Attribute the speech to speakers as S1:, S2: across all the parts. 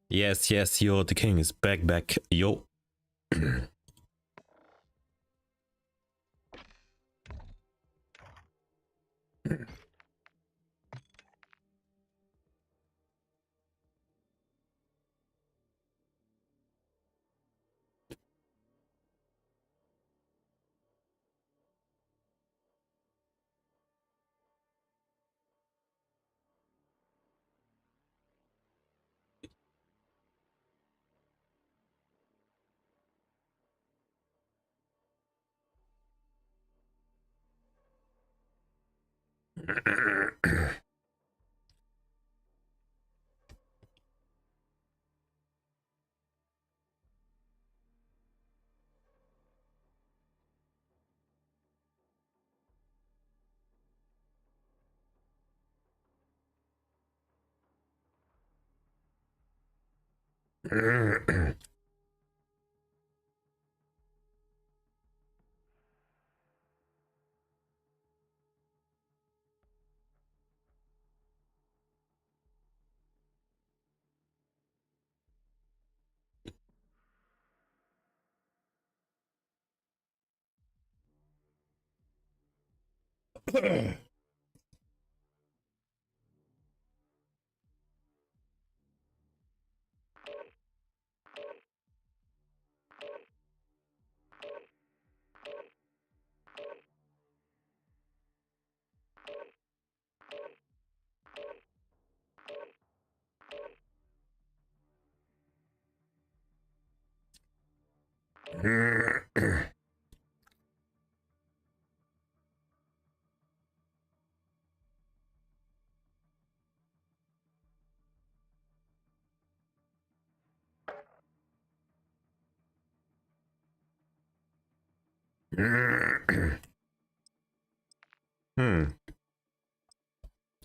S1: Yes, yes, yo, the king is back, yo.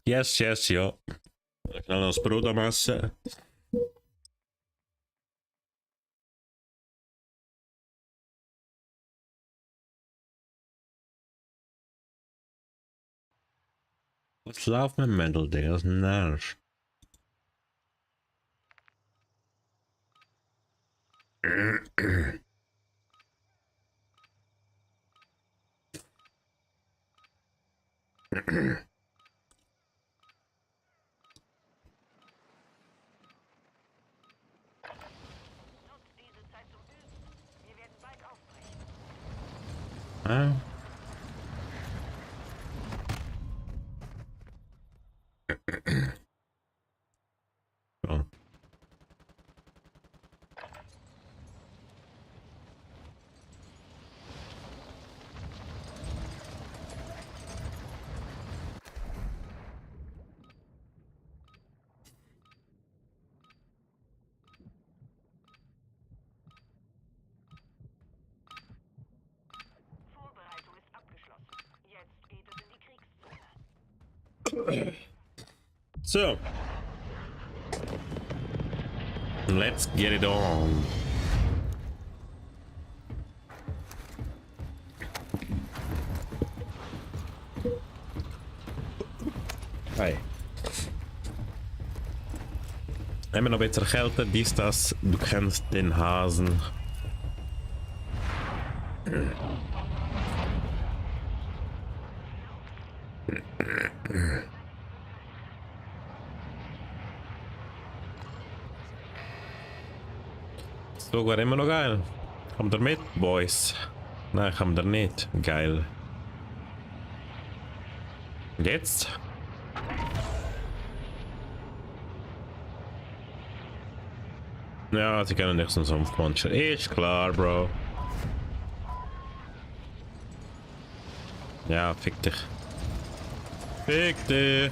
S1: Yes, yes, yo. Ik kan ons brood massa. Wat laat mijn mental ding, dat is naar. Ah. Oh.
S2: Vorbereitung ist abgeschlossen. Jetzt geht es in die Kriegszone.
S1: So. Let's get it on. Hi. Immer noch ein bisschen Kälte, dies, das. Du kennst den Hasen. So, war immer noch geil. Kommt ihr mit, Boys? Nein, kommt ihr nicht. Geil. Und jetzt? Ja, sie können nicht so einen Sumpfmonster. Ist klar, Bro. Ja, fick dich. Fick dich.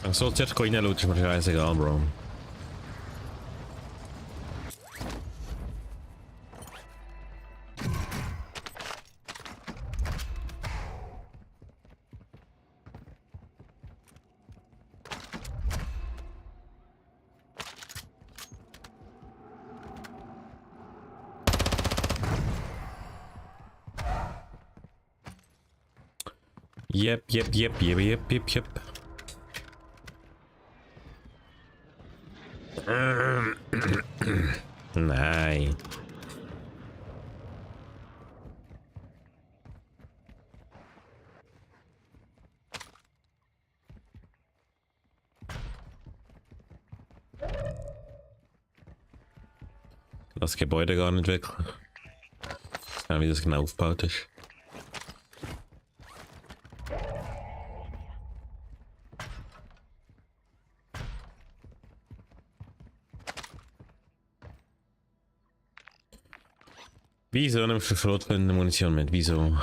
S1: Ach so, zuerst kann ich nicht ist mir scheißegal, Bro. Yep, yep, yep, yep, yep, yep, yep. Nein. Das Gebäude gar nicht wirklich. Ja, wie das genau aufgebaut ist. Wieso nimmst du schrotflinte Munition mit? Wieso?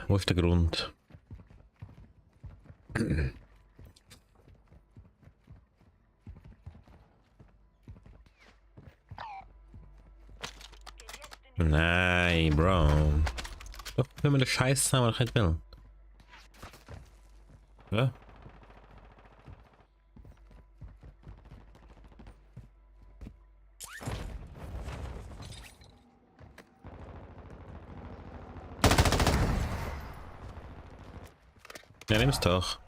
S1: Wo ist der Grund? Nein, Bro. Doch, wenn man den Scheiß haben, was ich nicht will. Ja? Ja, nimm es doch.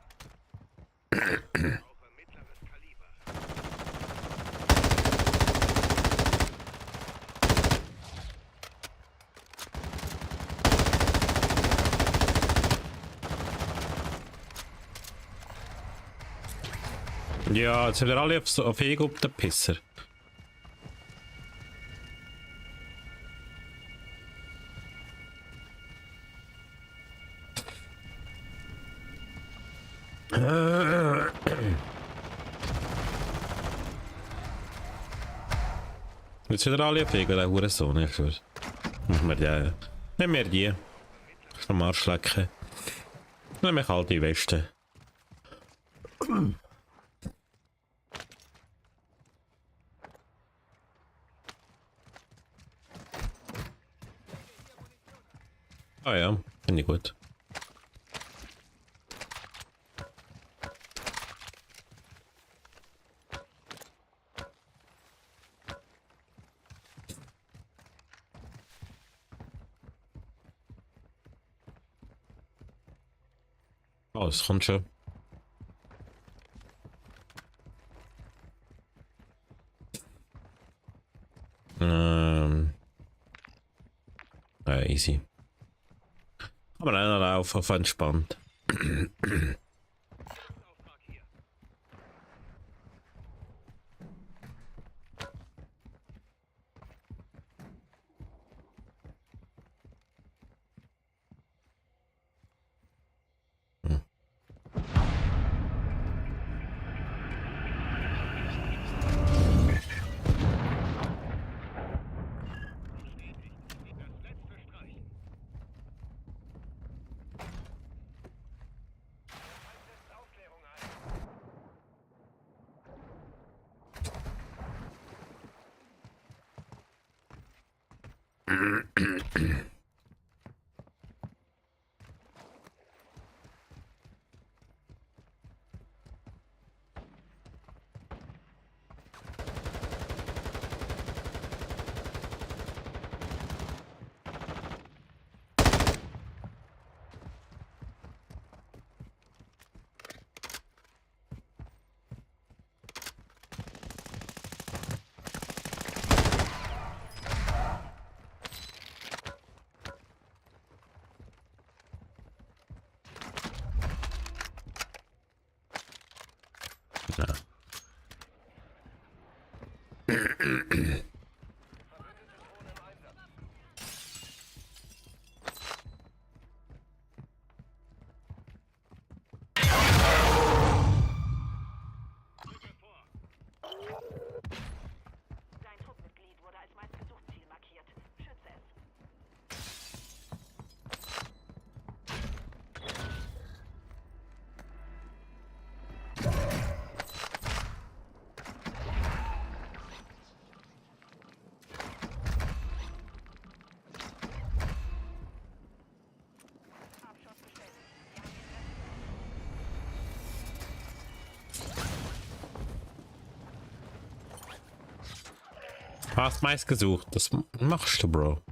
S1: Ja, jetzt sind wir alle auf Ego der Pisser. Jetzt sind wir alle auf Ego, der Hurensohn, ich schwör. Nehmen wir die. Vom Arsch lecken. Nehmen wir kalte Weste. Ah ja, finde ich gut. Oh, es kommt schon. Easy. Aber einer Lauf auf entspannt. Ja.
S2: Dein Truppmitglied wurde als meistgesucht Ziel markiert. Schütze es. Abschuss bestätigt.
S1: Hast meist gesucht. Das machst du, Bro.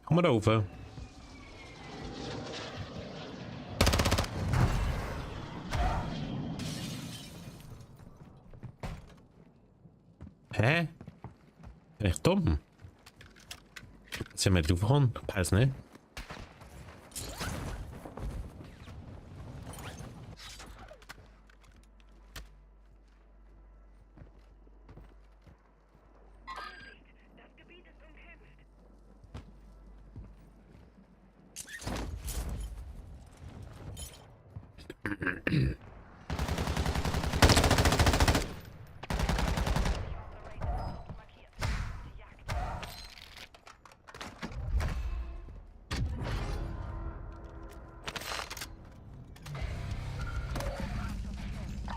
S1: Komm mal da rauf. Hä? Bin ich dumm? Sind wir drauf gekommen? Weiß nicht.
S2: Das Gebiet ist umkämpft. Markiert. Die Jagd.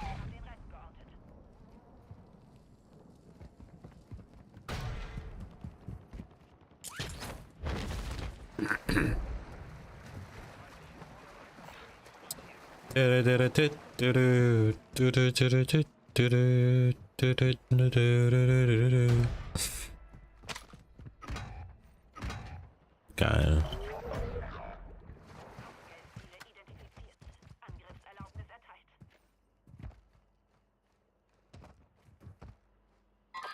S2: Haben den Rest geortet.
S1: Geil.
S2: Geldziele identifiziert. Angriffserlaubnis erteilt.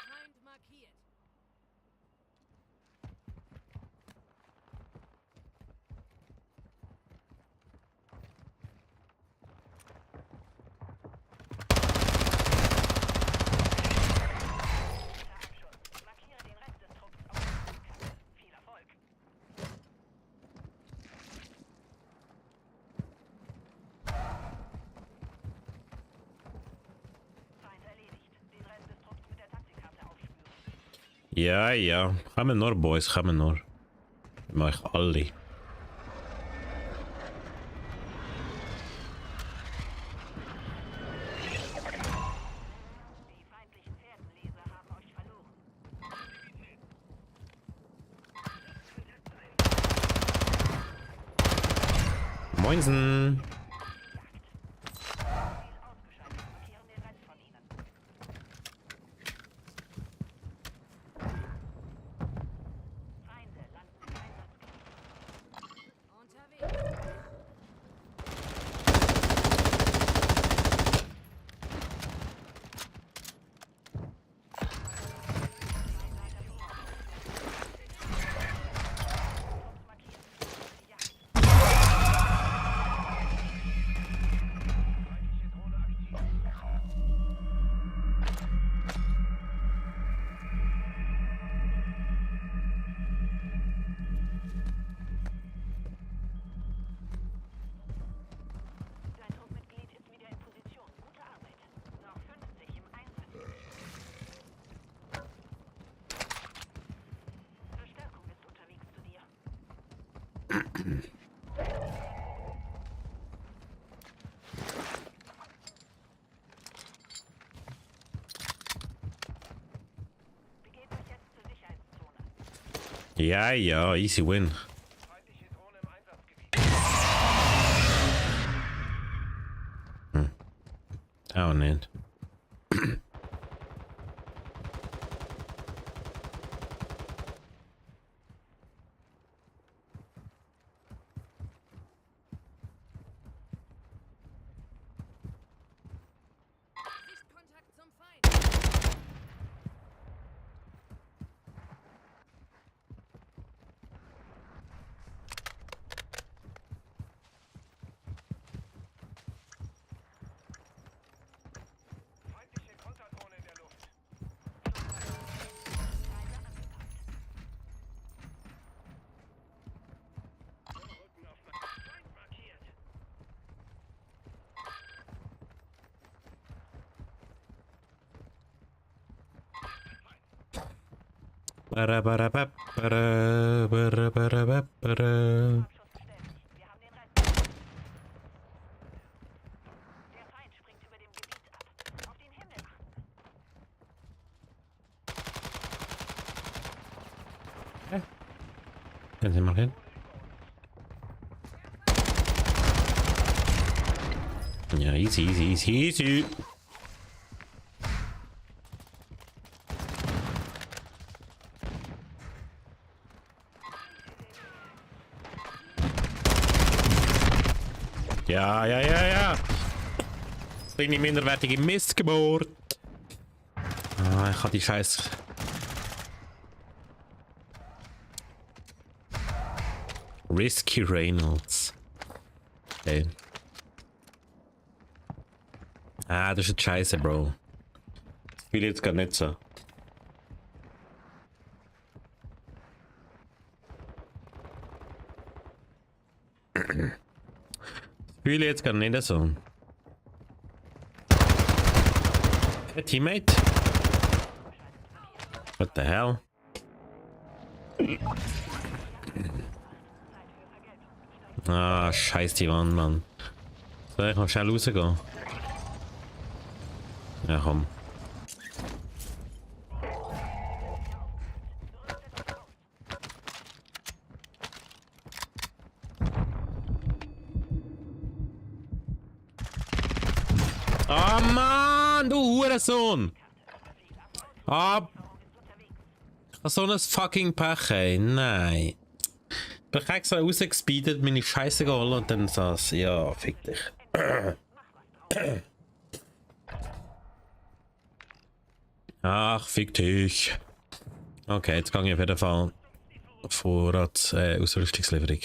S3: Feind markiert.
S2: Abschuss. Markiere den Rest des Trupps auf der Landkarte. Viel Erfolg. Feind erledigt. Den Rest des Trupps mit der Taktikkarte aufspüren.
S1: Ja, ja. Gaan we nog, boys. Gaan we nog. Mach ich alle.
S2: Die feindlichen Fährtenleser haben euch verloren.
S1: Moinsen.
S2: Ziel ausgeschaltet. Markieren den Rest von ihnen. Feinde landen im Einsatzgebiet.
S3: Unterwegs.
S2: Trupps markiert. Die Jagd. Dein Truppmitglied ist wieder in Position. Gute Arbeit. Noch 50 im Einsatz. Verstärkung ist unterwegs zu dir. Begebt euch jetzt zur Sicherheitszone.
S1: Ja, ja. Easy win.
S2: Feindliche Drohne im Einsatzgebiet.
S1: Auch nicht.
S3: Sichtkontakt zum Feind.
S2: Feindliche Konterdrohne in der Luft. Feinde angepasst. Rücken auf Feind markiert.
S1: Bara.
S2: Abschuss bestätigt. Wir haben den Rest. Der Feind springt über dem Gebiet ab. Auf den Himmel achten.
S1: Können Sie mal hin? Ja, easy, easy, easy, easy. Ja, ja, ja, ja. Kleine minderwertige Missgeburt. Ah, ich habe die Scheiß. Risky Reynolds. Okay. Ah, das ist eine Scheiße, Bro. Das fühle ich jetzt gar nicht so. Das fühle ich jetzt gar nicht so. Hey, Teammate? What the hell? Ah, scheiß die Wand, Mann. Soll ich mal schnell rausgehen? Ja, komm. Ah, Mann, du Hurensohn! Ah, so ein fucking Pech, ey. Nein. Ich bin extra rausgespeedet, meine Scheiße geholt und dann saß. Ja, fick dich. Ach, fick dich. Okay, jetzt gehe ich auf jeden Fall Vorrat Ausrüstungslieferung.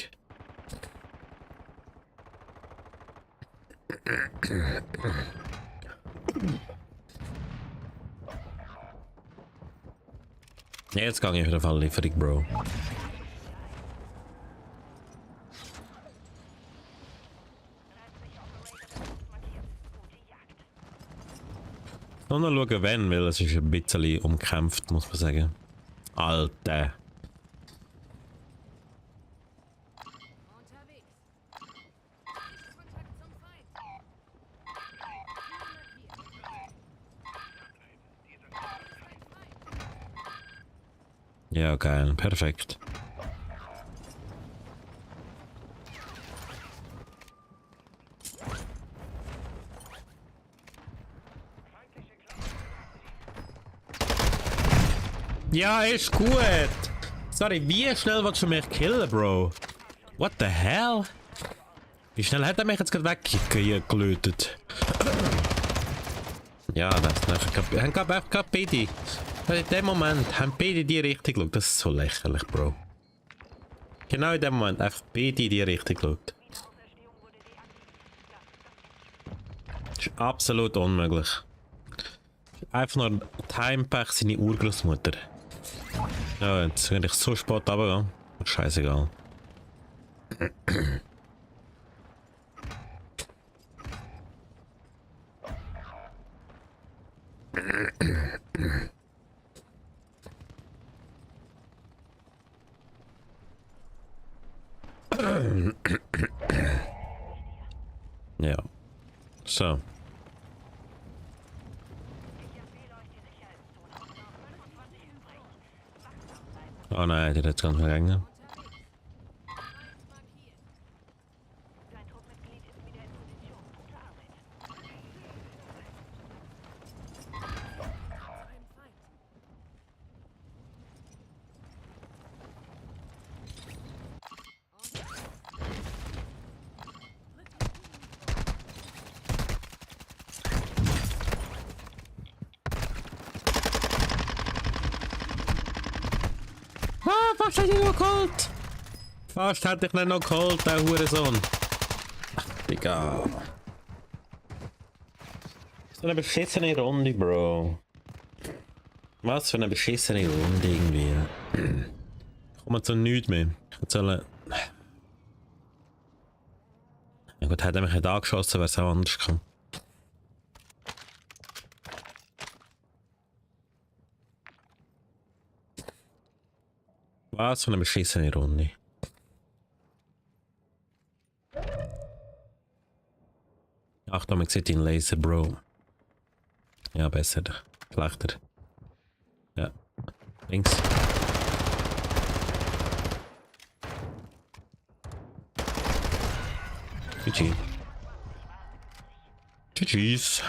S1: Ja, jetzt gehe ich auf jeden Fall Lieferung, Bro. Noch mal schauen, wenn, weil es ist ein bisschen umkämpft, muss man sagen. Alter.
S3: Unterwegs. Sichtkontakt zum Feind. Ziel markiert.
S1: Ja, geil. Perfekt. Ja, ist gut. Sorry, wie schnell willst du mich killen, Bro? What the hell? Wie schnell hat er mich jetzt gerade weggelötet? Ja, das haben einfach gerade beide. In dem Moment haben beide die Richtung geschaut. Das ist so lächerlich, Bro. Genau in dem Moment einfach beide in die Richtung geschaut. Das ist absolut unmöglich. Einfach nur Timepech seine Urgroßmutter. Ja, jetzt bin ich so spät runtergehen. Scheißegal. Ja. So. Oh nein, der hat jetzt ganz vergangen.
S3: Feind markiert.
S2: Dein Truppmitglied ist wieder in Position. Gute Arbeit.
S3: Ein Feind.
S1: Ah, fast hätte ich noch geholt. Fast hätte ich nicht noch geholt, der Hurensohn. Ach, Digga. So eine beschissene Runde, Bro. Was für eine beschissene Runde irgendwie. Kommen wir zu nichts mehr. Ich soll... Ja gut, hätte er mich nicht angeschossen, wäre es auch anders gekommen. Was für eine beschissene Runde. Achtung, man sieht den Laser, Bro. Ja, besser. Schlechter. Ja. Links. GG. GG's.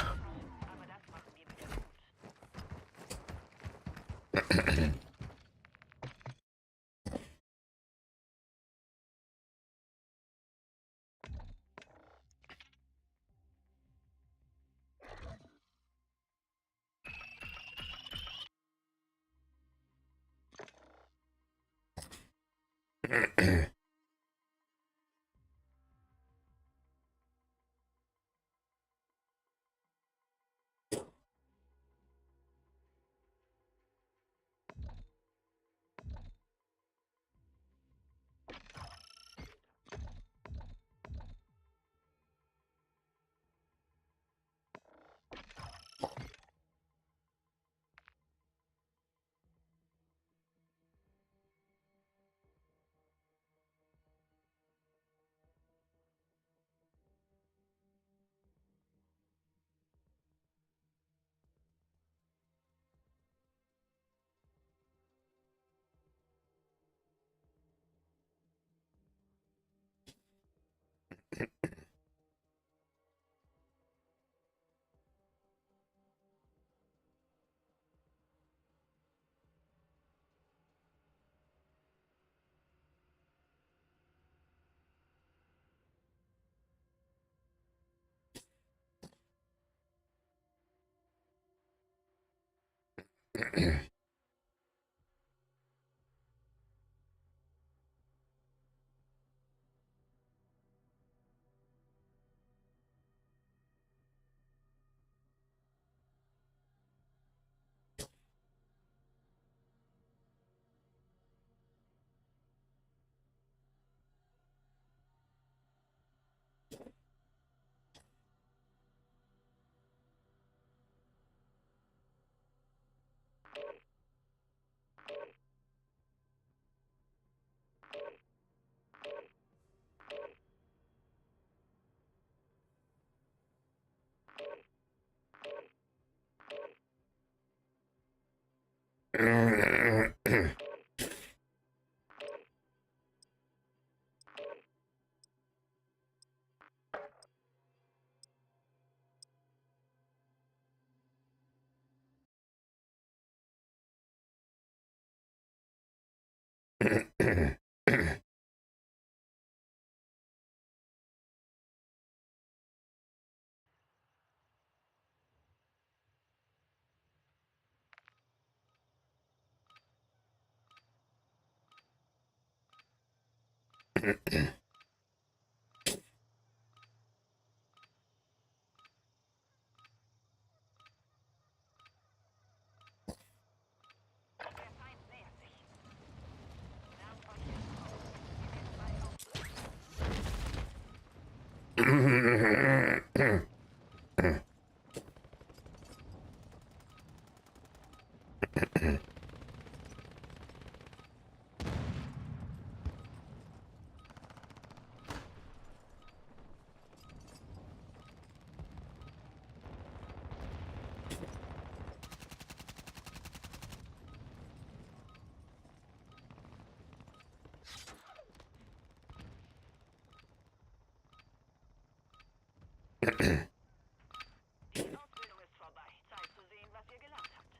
S2: Der Feind nähert sich. Wärmt euch jetzt auf. Wir werden bald auf. Die Ausbildung ist vorbei. Zeit zu sehen, was ihr gelernt habt.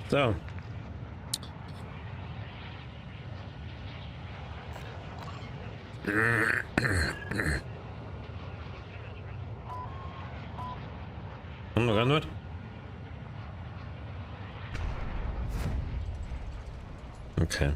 S1: So. Ongeveer. Okay.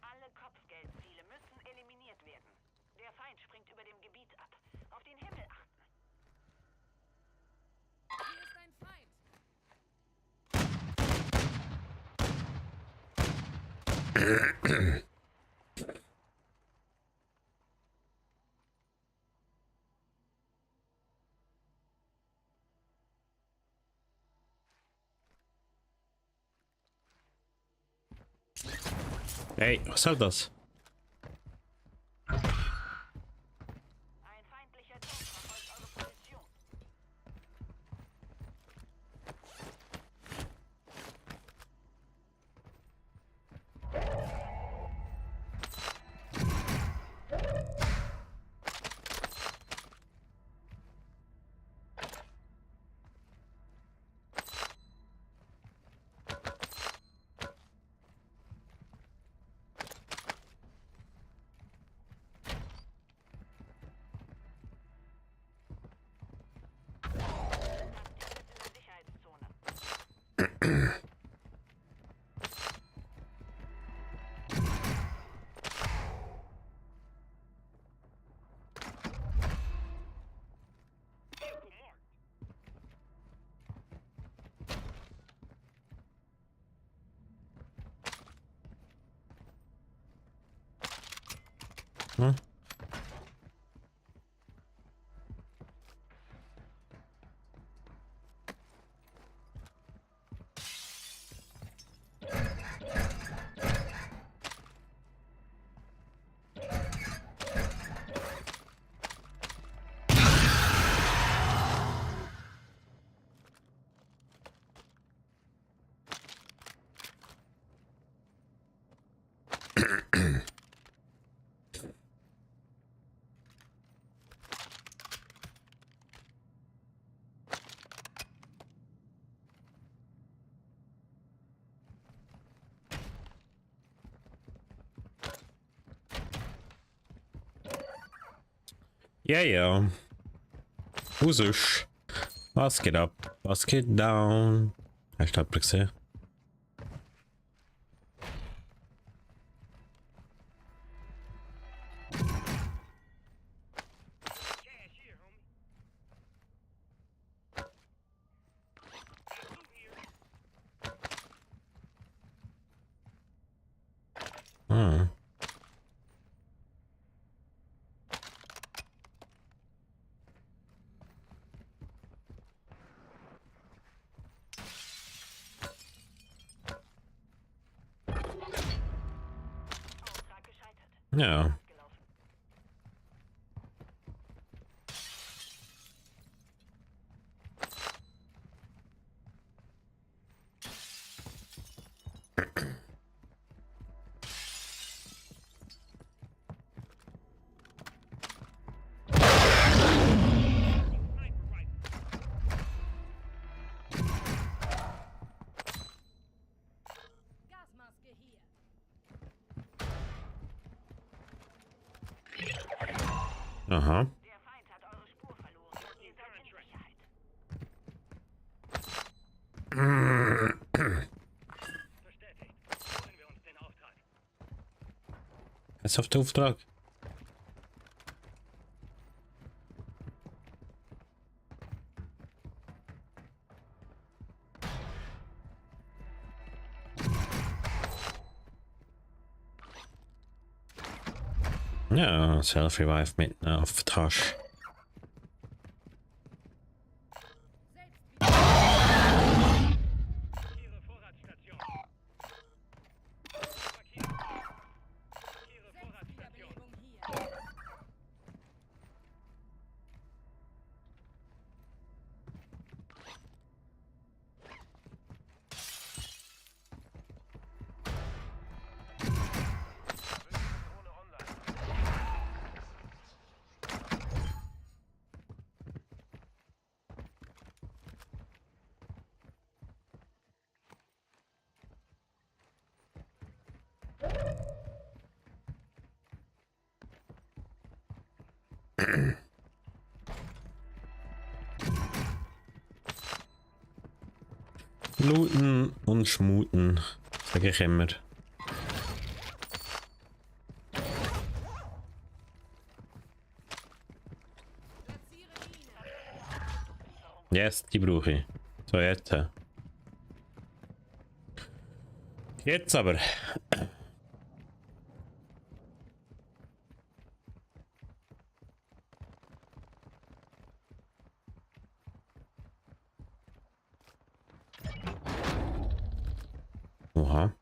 S2: Alle Kopfgeldziele müssen eliminiert werden. Der Feind springt über dem Gebiet ab. Auf den Himmel achten.
S3: Hier ist ein Feind.
S1: Hey, was soll das?
S2: Ein feindlicher Trupp verfolgt eure Position. In der Sicherheitszone.
S1: Hm? Ja, ja. Russisch. Was geht ab? Was geht down? Ich glaube, ich sehe. Ah.
S2: Auftrag gescheitert.
S1: Ja.
S2: Gelaufen.
S3: Gasmaske hier.
S1: Aha.
S2: Der Feind hat eure Spur verloren. Ihr seid in Sicherheit.
S3: Bestätigt. Holen wir uns den Auftrag.
S1: Ist auf der Auftrag. Ja, Self-Revive mit auf Tasch.
S3: Ihre Vorratsstation. Ihre Vorratsstation.
S2: Wiederbelebung hier.
S1: Looten und schmuten, sage ich immer.
S3: Platziere Mine.
S1: Yes, die brauche ich. So, jetzt. Jetzt aber. Oha.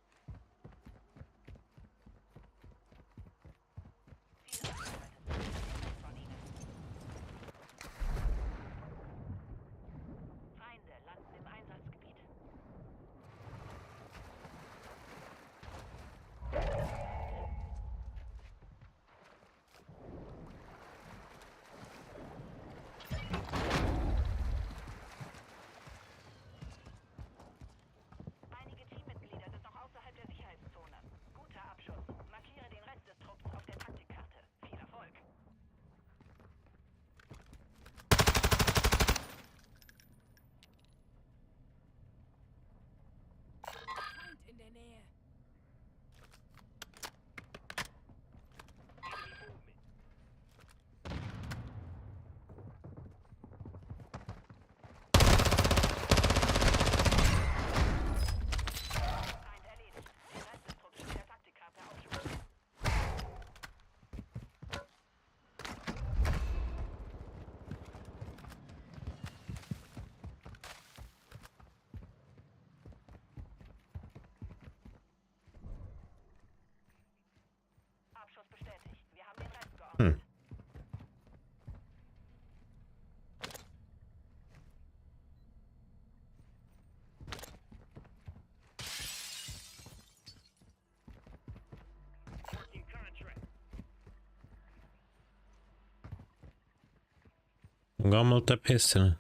S1: Gammelt der Pisser.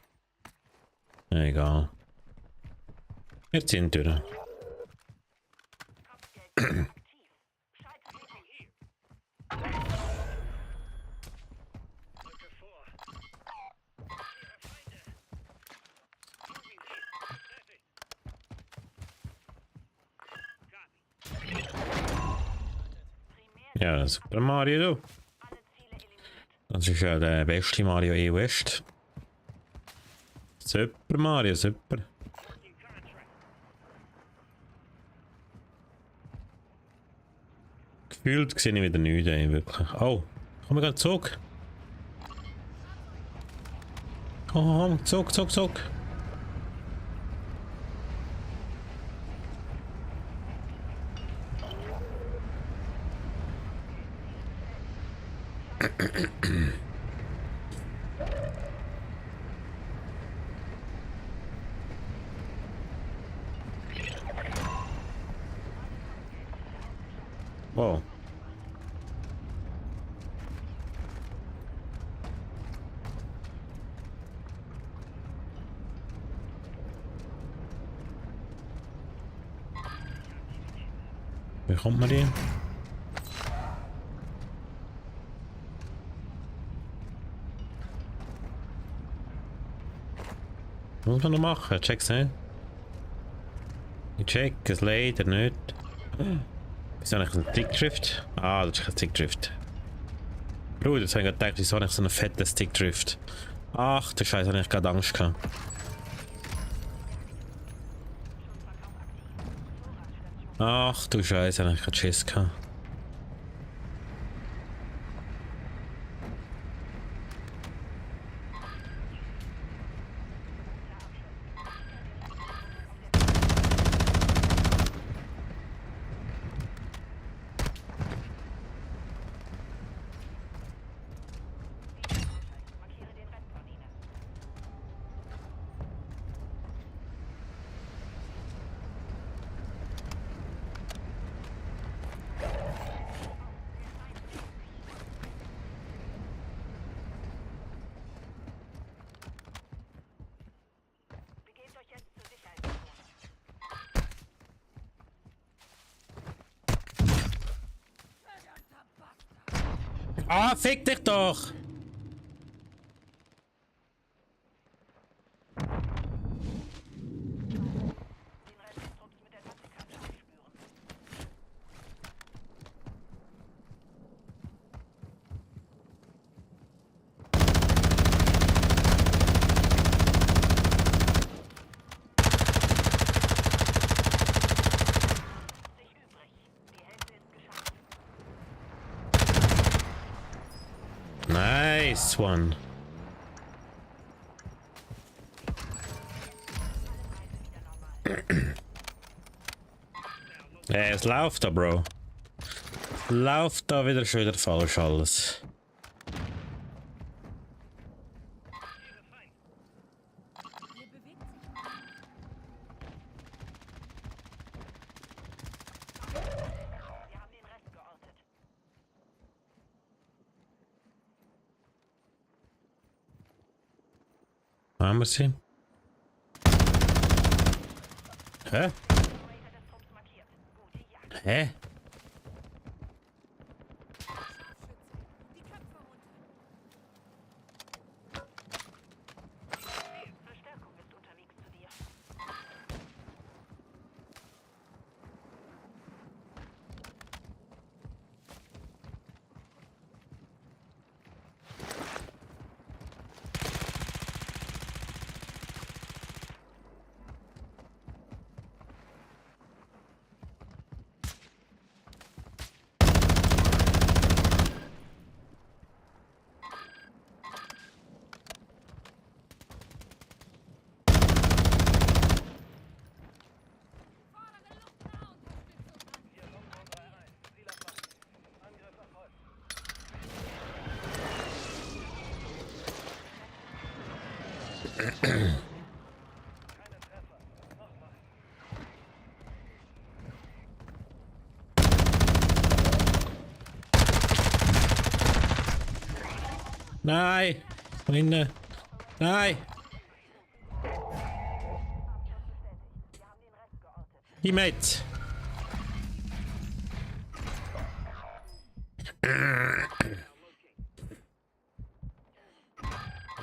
S1: Egal. Wir ziehen durch.
S2: Kopfgeld aktiv. Schaltet sich
S3: Rücke vor. Ihre Feinde. Suchen Sie. Bestätigt. Gabi.
S1: Ja, Super Mario, du.
S2: alle Ziele eliminiert.
S1: Das ist ja der beste Mario West. Super Mario, super.
S3: Working contract.
S1: Gefühlt sehe ich wieder nichts, ey, wirklich. Oh, komm ich gerade zurück. Oh, zurück. Wow. Wie kommt man die? Was muss man noch machen? Check's nicht. Ich check es leider nicht. Ist eigentlich ein Stickdrift? Ah, das ist kein Stickdrift. Bruder, jetzt habe ich gedacht, wieso habe ich so einen fetten Stickdrift? Ach, der Scheiß, habe ich gerade Angst gehabt. Ach du Scheiße, habe ich gerade Schiss gehabt.
S2: Markiere den Wendkoordine. Begebt euch jetzt zur Sicherheitszone.
S1: Ah, fick dich doch!
S2: Den Rest des Trupps mit der Taktikkarte aufspüren. Sich übrig. Die Hälfte ist geschafft.
S1: Nice one.
S2: Alle Preise wieder normal.
S1: Es läuft da, Bro. Läuft da wieder schon wieder falsch alles.
S3: Ihre Feinde.
S2: Wir haben den Rest geortet.
S1: Haben wir sie? Hä?
S2: Operator des Trupps markiert. Gute Jagd.
S1: Hä?
S2: Verstärkung ist unterwegs zu dir.
S3: Hier Longbow 3-1. Ziel erfasst. Angriff erfolgt. Keine Treffer. Nochmal.
S1: Nein! Von innen. Nein! Teammate!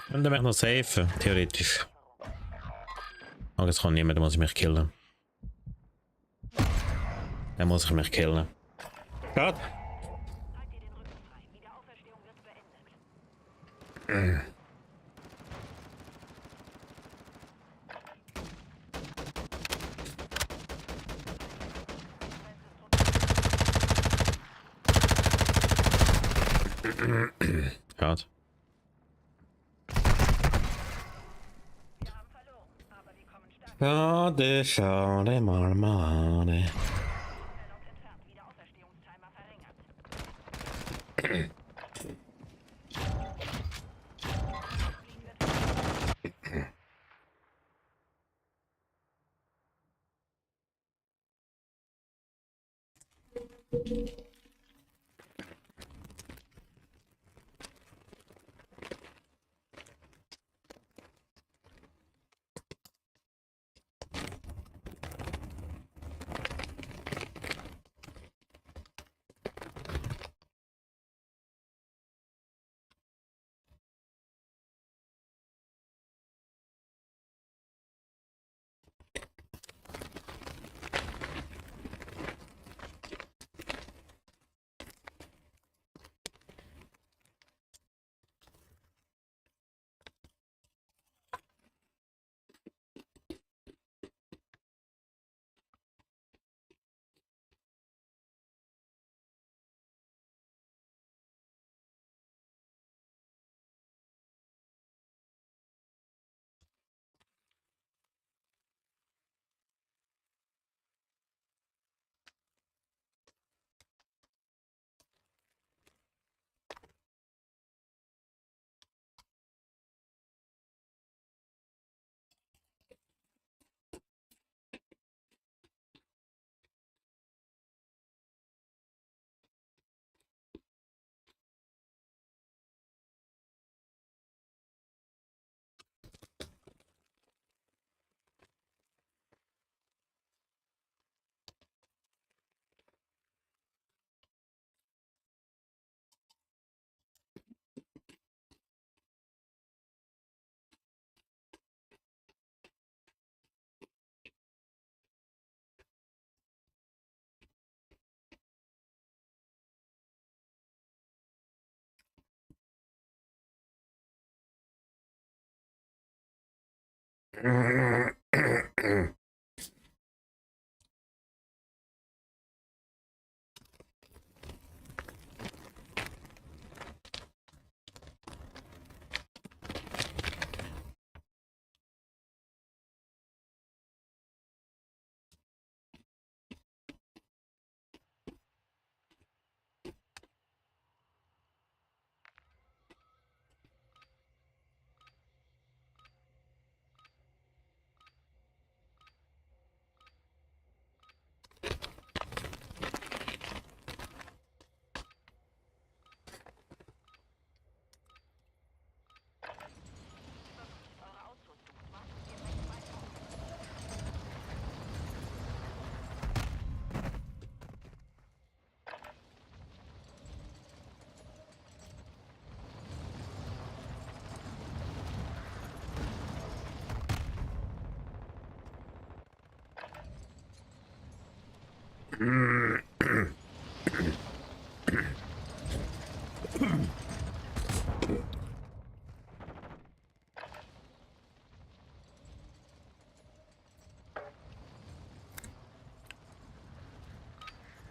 S1: Könnte mich noch safen, theoretisch. Aber jetzt kann niemand, muss ich mich killen. Dann muss ich mich killen. Gott!
S2: Halt dir den Rücken frei. Wiederauferstehung wird beendet.
S1: Gott.
S2: Wir haben verloren, aber wir kommen stark.
S1: Schade, schade, Marmelade.
S2: Verlaut entfernt. Wiederauferstehungstimer verringert.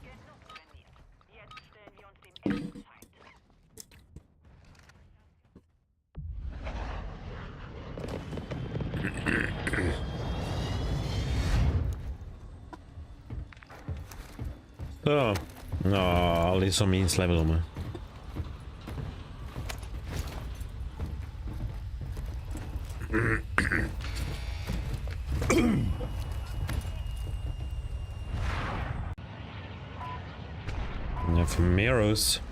S2: Genug trainiert. Jetzt stellen wir uns dem echten Feind.
S1: Så. Ja, liksom minst level om. Ja, för Meros.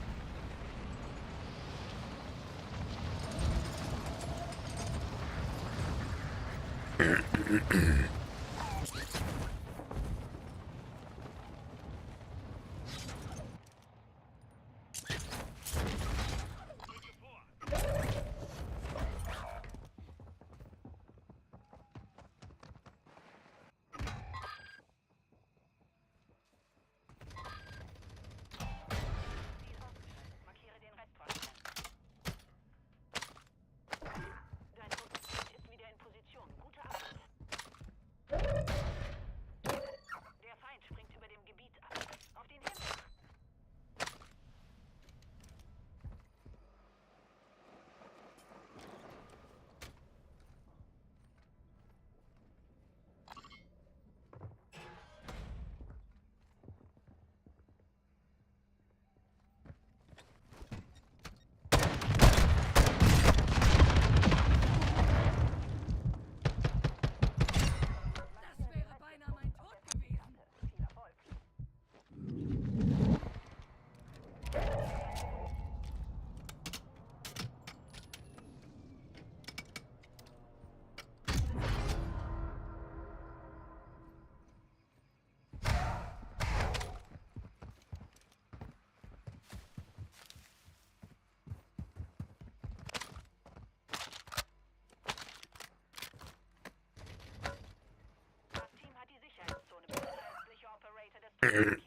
S2: Gute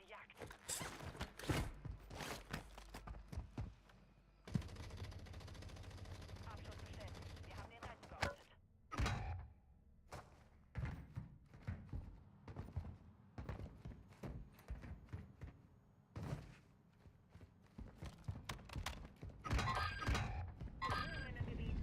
S2: Jagd. Abschuss bestätigt. Wir haben den Rest geortet. Ruhe im Gebiet.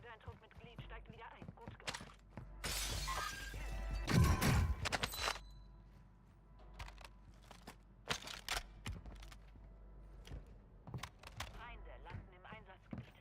S2: Dein Truppmitglied steigt wieder ein. Gut gemacht. Feinde landen im Einsatzgebiet.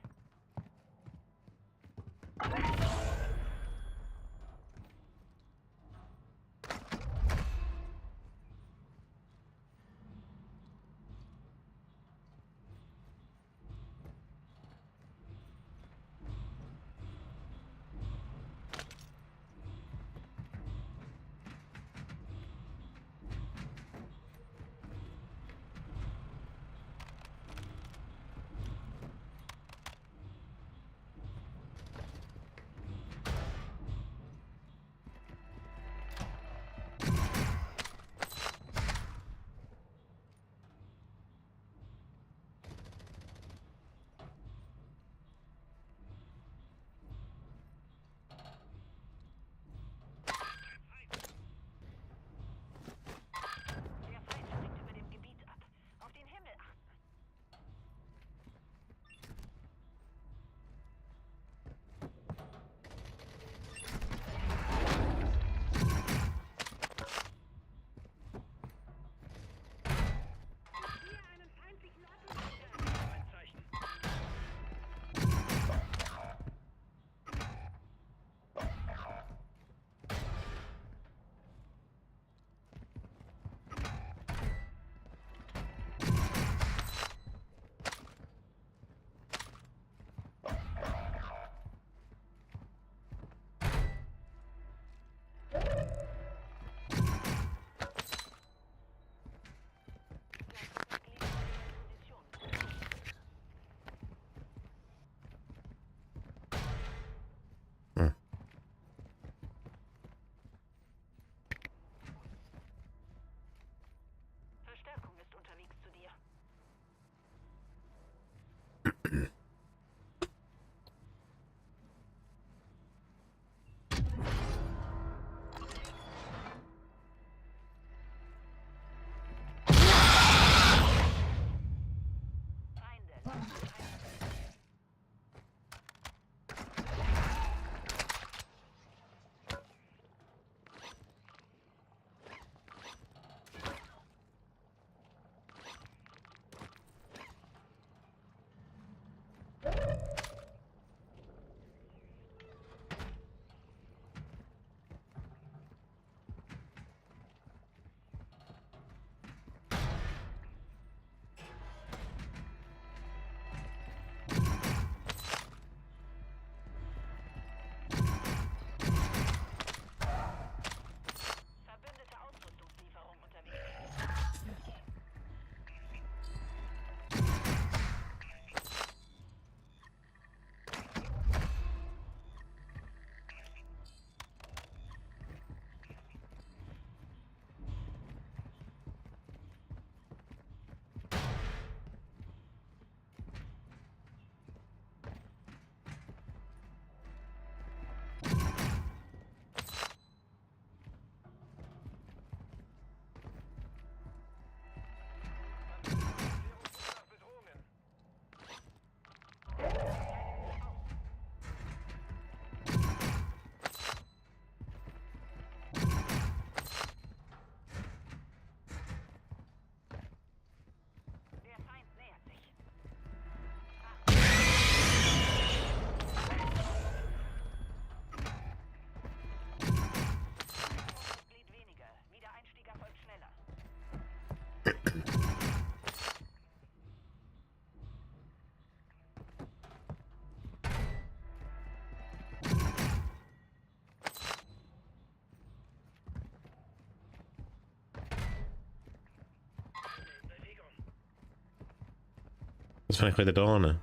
S1: Das fand ich wieder da hin.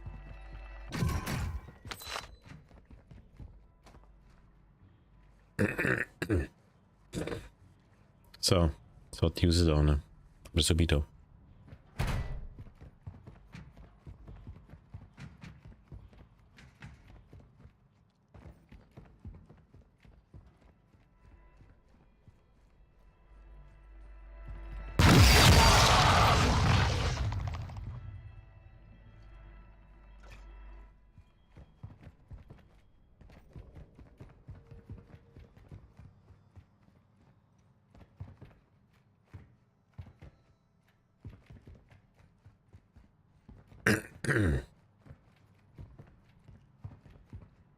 S1: So, so die raus da hin. Aber so wie da.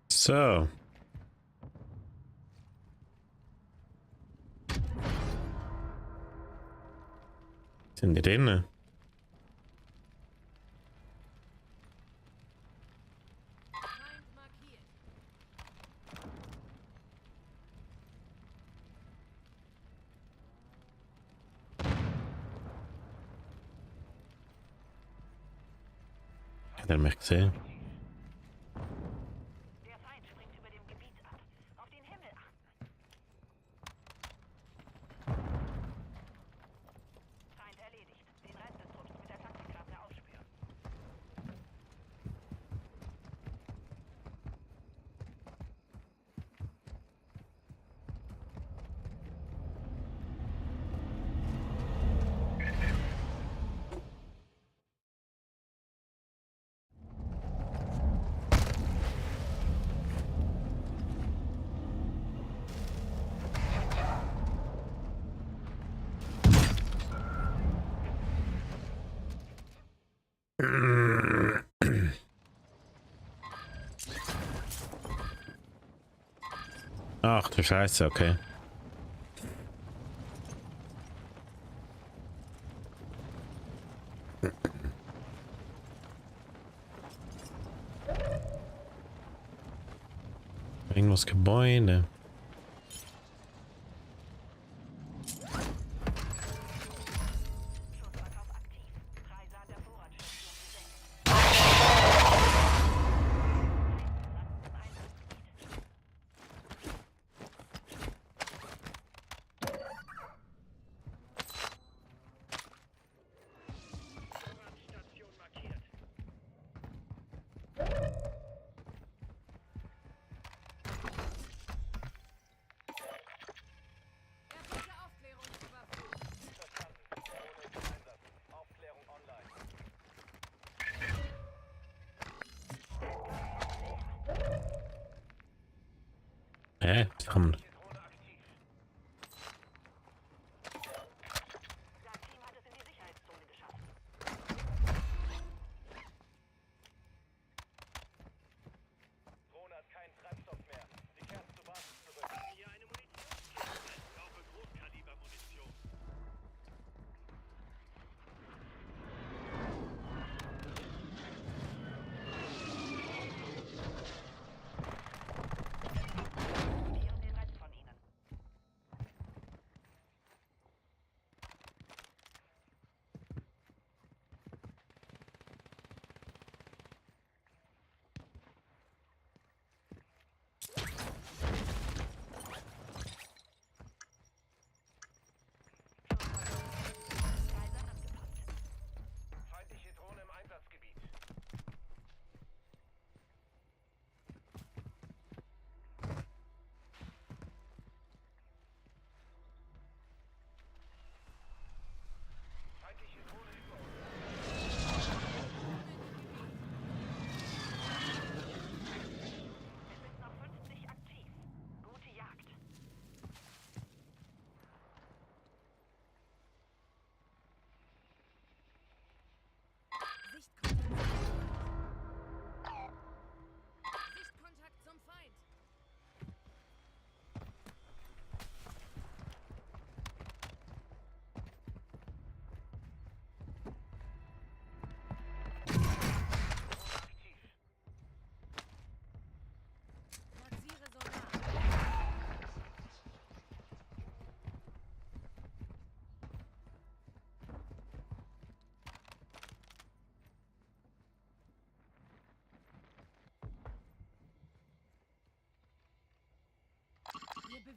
S1: So. Sind die drinnen? Hat er mich gesehen?
S2: Der Feind springt über dem Gebiet ab. Auf den Himmel achten. Feind erledigt. Den Rest des Trupps mit der Taktikrate aufspüren.
S1: Ach du Scheiße, okay. Irgendwas Gebäude.
S2: Schussverkauf aktiv. Preise an der Vorratsstation gesenkt.
S3: Station markiert. Aufklärung online.
S1: Komm.
S3: Drohne aktiv.
S2: Dein Team hat es in die Sicherheitszone geschafft.
S3: Drohne hat keinen Treibstoff mehr. Sie kehrt zur Basis zurück. Hier eine Munitionskiste. Brauche Großkalibermunition.
S2: Markieren den Rest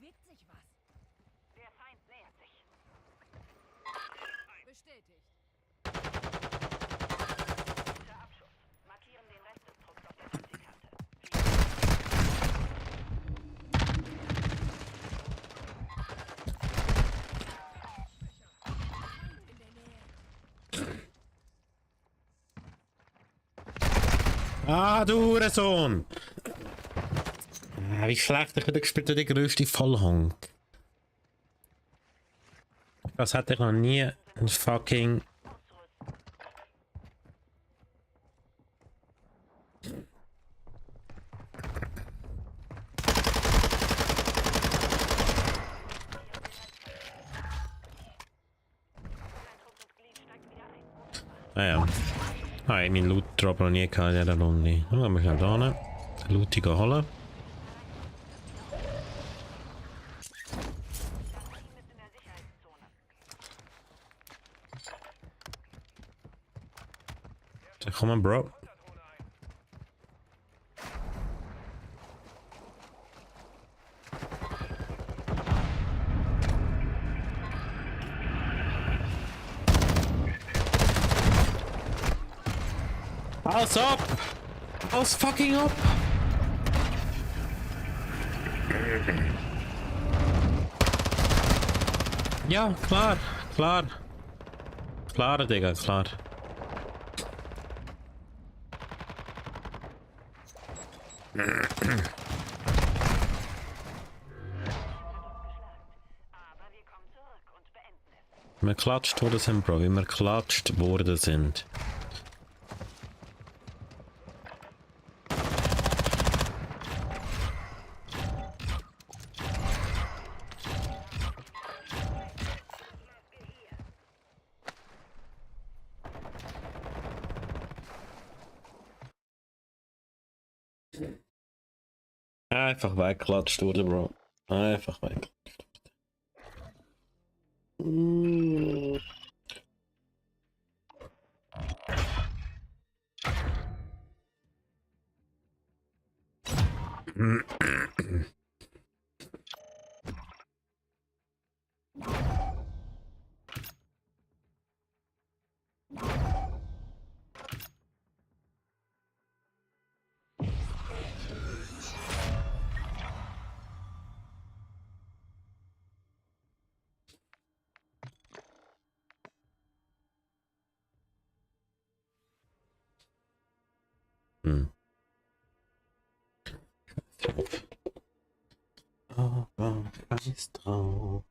S4: Bewegt sich was.
S2: Der Feind nähert sich.
S4: Bestätigt.
S2: Guter Abschuss. Markieren den Rest des Trupps auf der Taktikkarte.
S4: Feind in der Nähe.
S1: Ah, du Hurensohn! Wie schlecht ich wieder gespielt habe, der grösste Vollhonk. Das hatte ich noch nie ein fucking...
S2: Ein Truppmitglied steigt wieder ein.
S1: Ah ja. Ah, ich meinen Loot-Drop noch nie gehabt in dieser Runde. Dann gehen wir schnell da hin. Loot holen.
S2: Das Team ist in der Sicherheitszone.
S1: So, komm on, Bro.
S3: Drohne ein.
S1: Alles ab! Alles fucking ab! Ja, klar, klar. Klar, Digga, klar.
S2: Aber wir kommen zurück und beenden es.
S1: Wir klatscht worden sind, Bro. Wie wir klatscht worden sind. Einfach weggeklatscht worden, Bro. Einfach weggeklatscht worden. Aber scheiß drauf.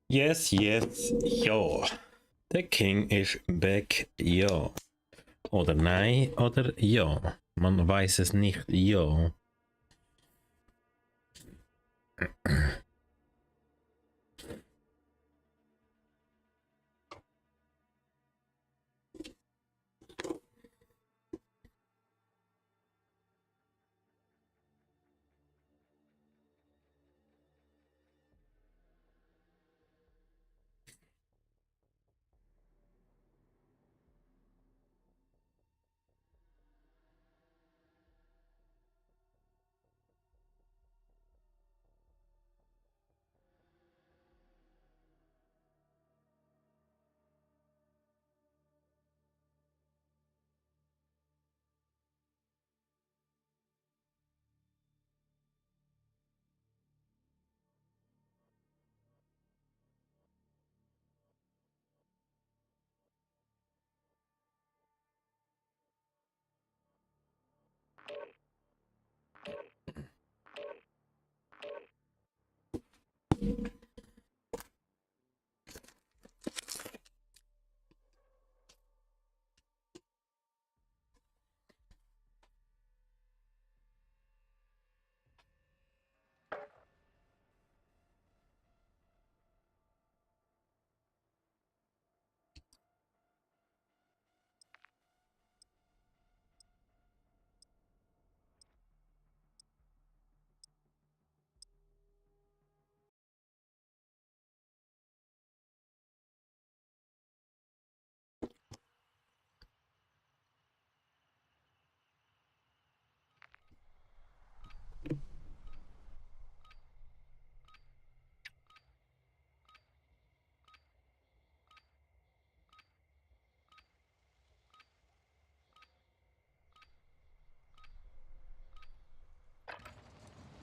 S1: Yes, yes, ja. Der King ist back, ja. Oder nein, oder ja. Man weiß es nicht, ja.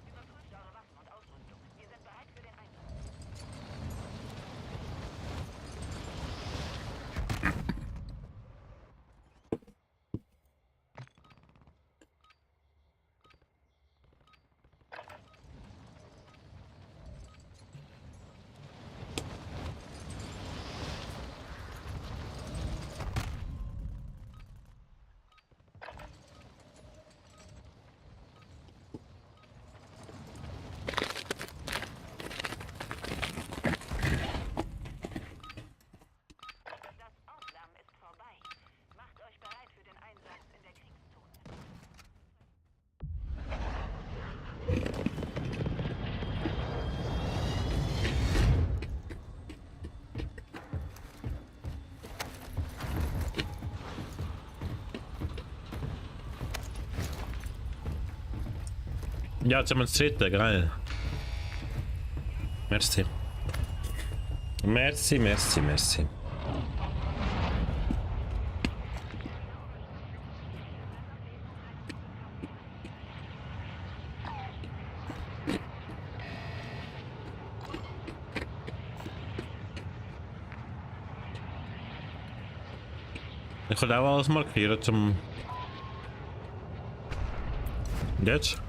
S2: Überprüft eure Waffen und Ausrüstung. Wir sind bereit für den Einsatz. Das Aufwärmen ist vorbei. Macht euch bereit für den Einsatz in der Kriegszone.
S1: Ja, jetzt haben wir das dritte, geil. Merci. Merci, merci, merci. Ich kann auch alles markieren zum... Jetzt?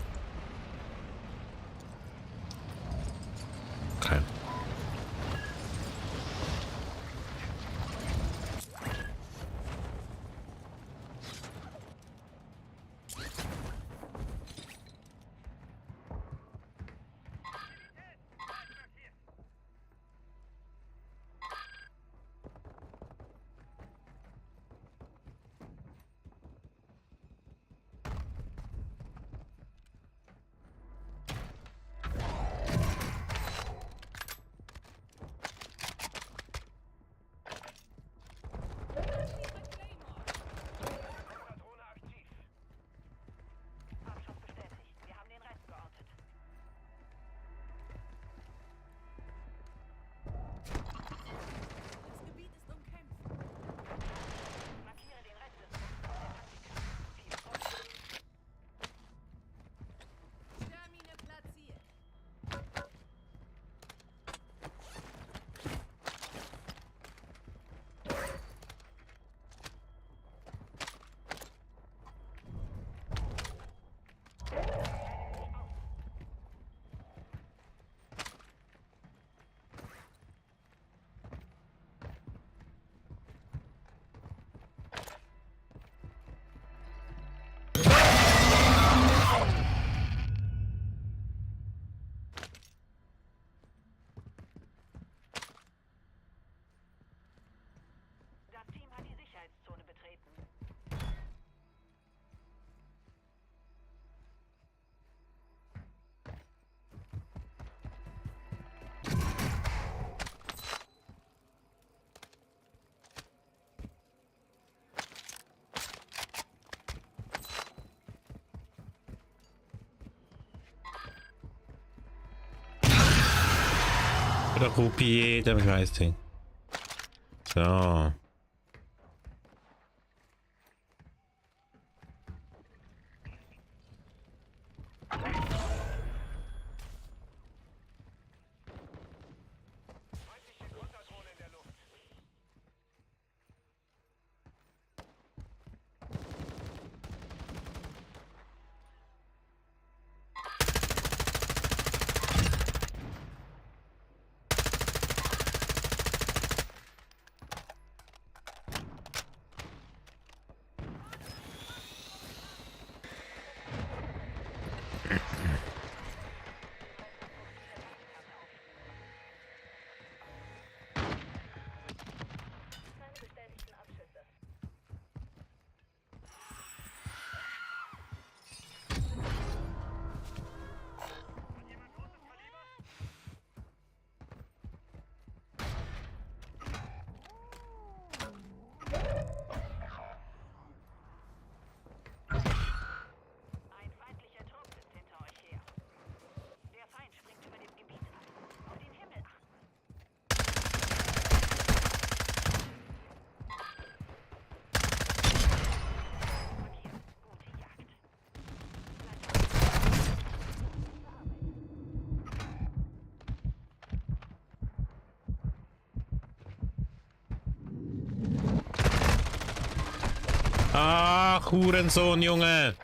S1: Okay. Oder Rupier, damit ich weiß nicht. So.
S3: Feindliche Konterdrohne in der Luft.
S2: Keine bestätigten Abschüsse. Ein feindlicher Trupp ist hinter euch her. Der Feind springt über dem Gebiet ab. Auf den Himmel achten. Markiert. Gute Jagd.
S1: Ach, Hurensohn, Junge.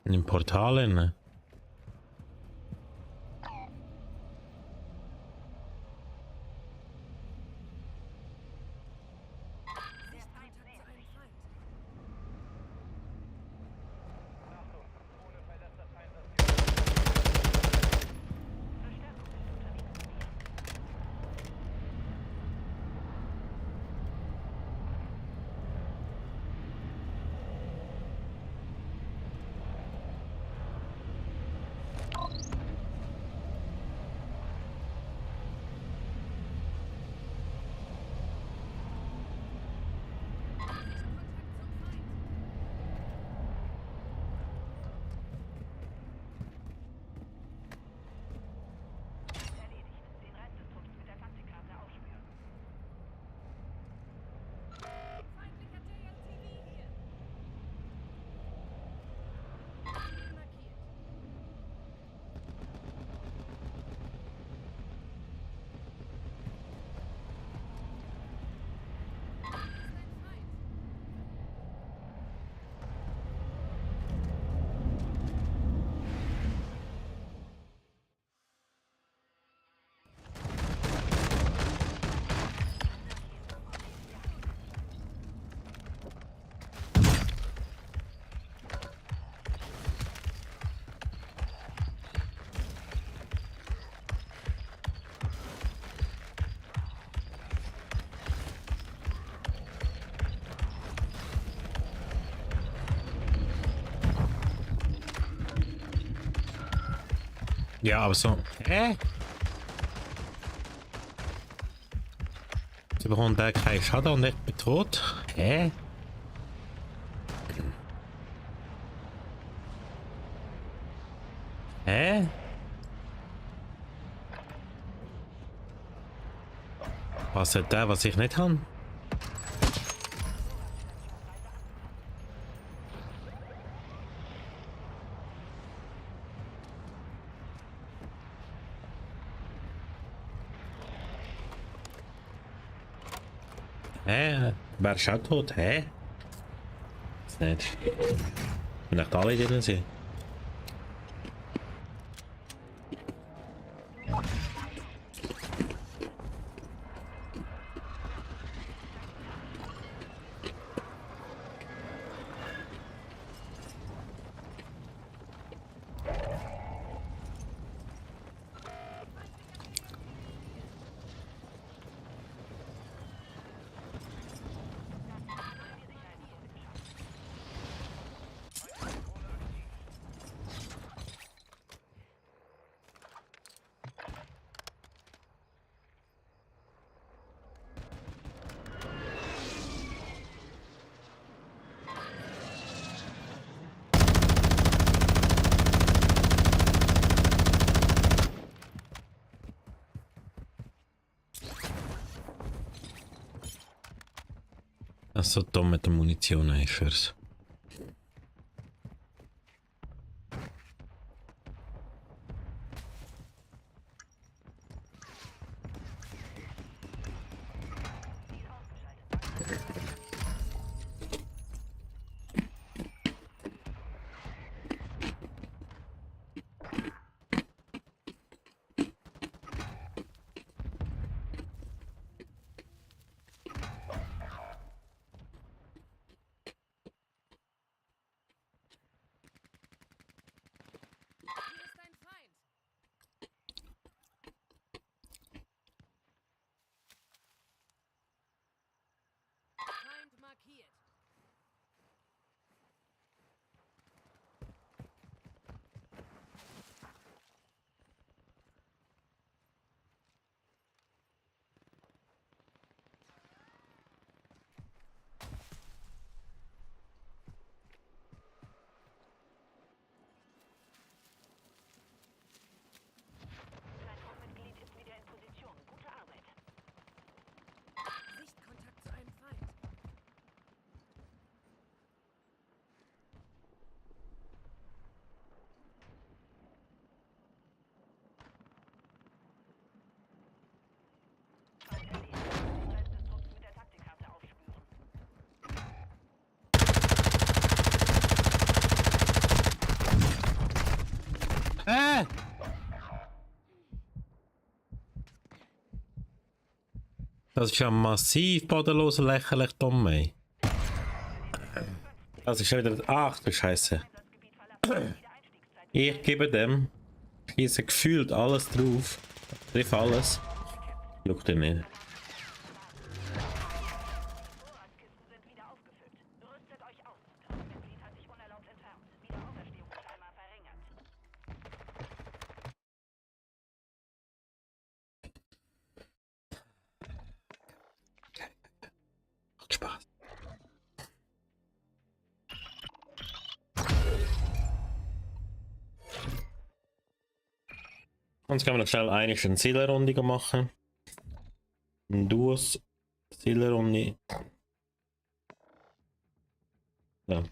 S1: Im Portal innen.
S4: Sichtkontakt zu einem Feind.
S3: Achtung, Drohne verlässt das Einsatzgebiet.
S2: Verstärkung ist unterwegs.
S4: Sichtkontakt zum Feind.
S2: Erledigt. Den Rest des Trupps mit der Taktikkarte aufspüren.
S4: Feindlicher JLTV hier. Ziel markiert. Hier ist ein Feind.
S1: Ja, aber so. Hä? Sie bekommen da keinen Schaden und ich bin tot. Hä? Hä? Was hat der, was ich nicht habe? Hä? Wer ist auch tot? Hä? Ist nicht. Bin ich alle drin sind? Das ist so dumm mit der Munition, ey, fürs. Das ist ja massiv bodenlos und lächerlich dumm, ey. Das ist schon wieder... Ach du Scheiße. Ich gebe dem... Schieße gefühlt alles drauf. Triff alles. Juckt ihn nicht.
S2: Vorratskisten sind wieder aufgefüllt. Rüstet euch aus. Mitglied hat sich unerlaubt entfernt. Wiederauferstehungstimer verringert.
S1: Macht Spaß. Jetzt können wir noch schnell eine Zielerrunde machen. Ein Duos Zielerrunde. Ja.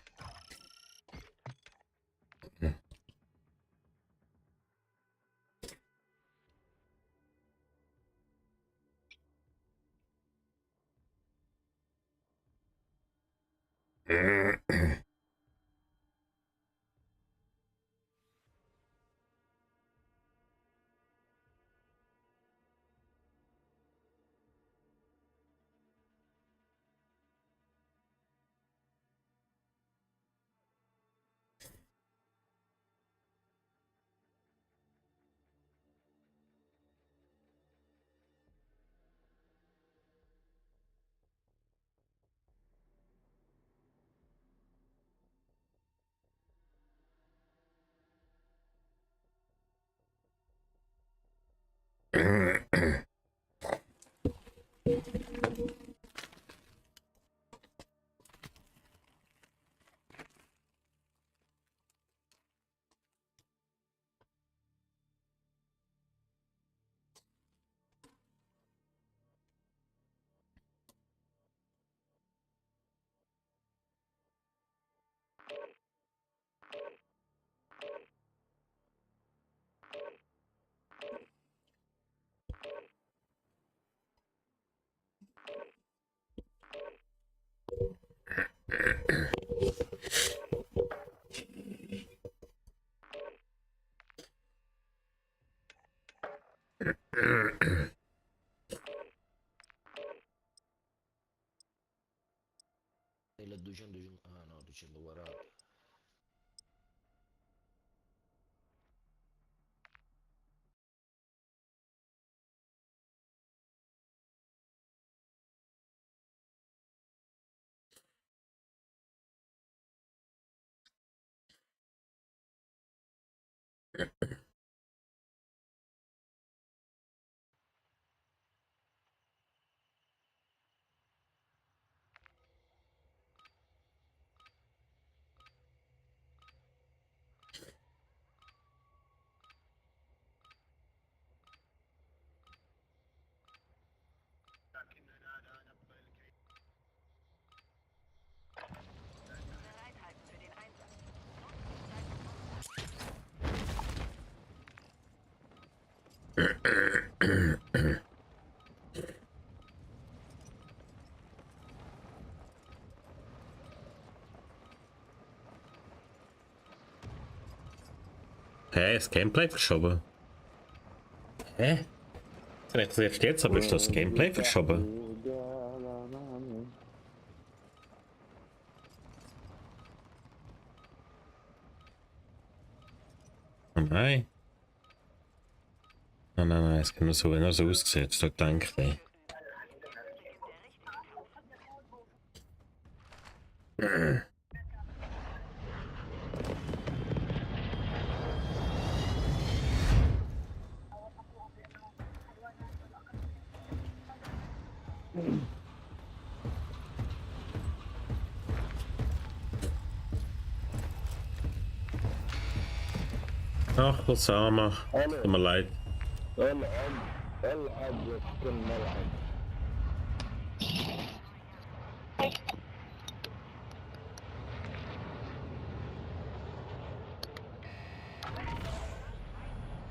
S5: La 200, ah no, 240.
S2: Bereithalten für den Einsatz.
S1: Hä, das Gameplay verschoben? Hä? Das habe ich das erst jetzt, aber ist das Gameplay verschoben? Oh nein. Nein, nein, nein, es kann nur so, wenn er so aussieht. So gedacht, ey. Ach, Osama. Tut mir leid.
S5: العب العب يسكن ملعب.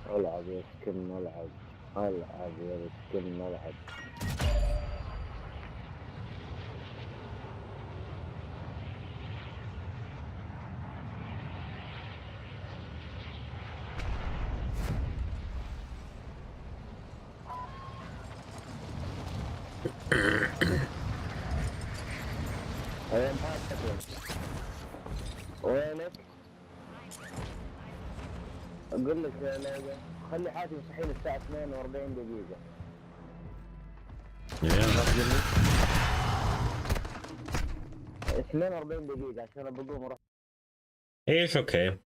S5: العب يسكن ملعب. العب يسكن ملعب. وين حالتك؟ وينك؟ اقول لك يا ليلى خلي حاتم يصحيني الساعة 42 دقيقة.
S1: Yeah.
S5: 42 دقيقة عشان بقوم اروح.
S1: ايش اوكي.